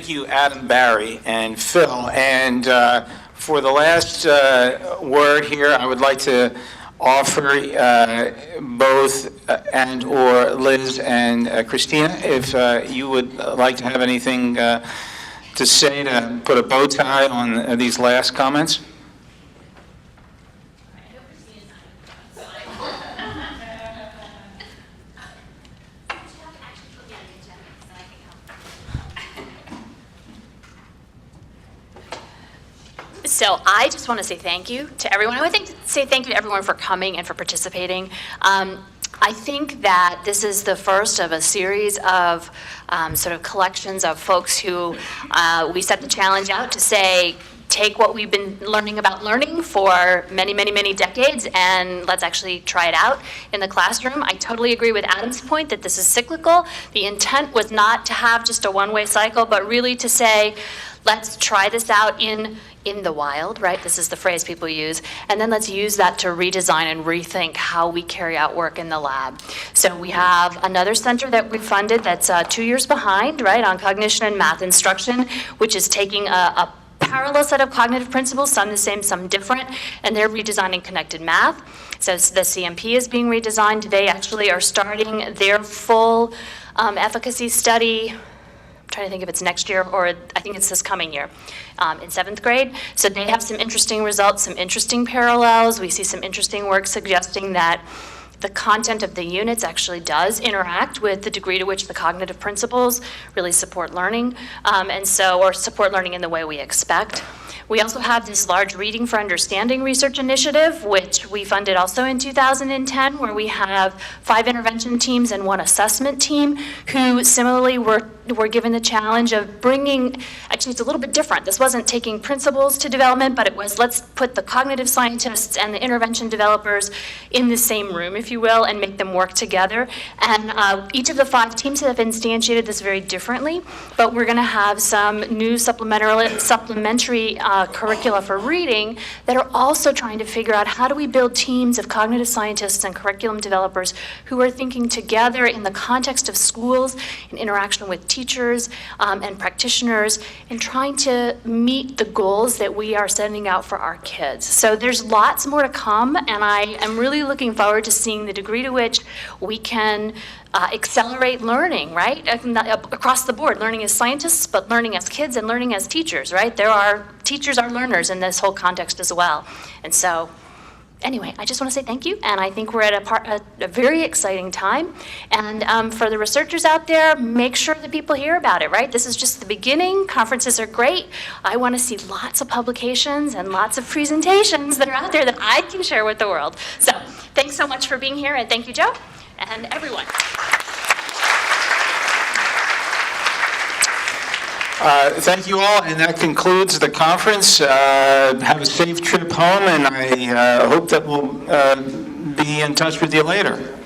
thank you, Adam, Barry, and Phil. And for the last word here, I would like to offer both and/or Liz and Christina, if you would like to have anything to say to put a bow tie on these last comments. So I just want to say thank you to everyone. I would say thank you to everyone for coming and for participating. I think that this is the first of a series of sort of collections of folks who we set the challenge out to say, take what we've been learning about learning for many, many, many decades, and let's actually try it out in the classroom. I totally agree with Adam's point that this is cyclical. The intent was not to have just a one-way cycle, but really to say, let's try this out in the wild, right? This is the phrase people use. And then let's use that to redesign and rethink how we carry out work in the lab. So we have another center that we funded that's 2 years behind, right, on cognition and math instruction, which is taking a parallel set of cognitive principles, some the same, some different, and they're redesigning connected math. So the CMP is being redesigned. They actually are starting their full efficacy study. I'm trying to think if it's next year or I think it's this coming year in 7th grade. So they have some interesting results, some interesting parallels. We see some interesting work suggesting that the content of the units actually does interact with the degree to which the cognitive principles really support learning, or support learning in the way we expect. We also have this large Reading for Understanding research initiative, which we funded also in 2010, where we have 5 intervention teams and 1 assessment team who similarly were given the challenge of bringing, actually it's a little bit different. This wasn't taking principles to development, but it was let's put the cognitive scientists and the intervention developers in the same room, if you will, and make them work together. And each of the 5 teams have instantiated this very differently, but we're gonna have some new supplementary curricula for reading that are also trying to figure out how do we build teams of cognitive scientists and curriculum developers who are thinking together in the context of schools, in interaction with teachers and practitioners, and trying to meet the goals that we are setting out for our kids. So there's lots more to come, and I am really looking forward to seeing the degree to which we can accelerate learning, right? Across the board, learning as scientists, but learning as kids and learning as teachers, right? Teachers are learners in this whole context as well. And so, anyway, I just want to say thank you, and I think we're at a very exciting time. And for the researchers out there, make sure that people hear about it, right? This is just the beginning. Conferences are great. I want to see lots of publications and lots of presentations that are out there that I can share with the world. So, thanks so much for being here, and thank you, Joe, and everyone. Thank you all, and that concludes the conference. Have a safe trip home, and I hope that we'll be in touch with you later.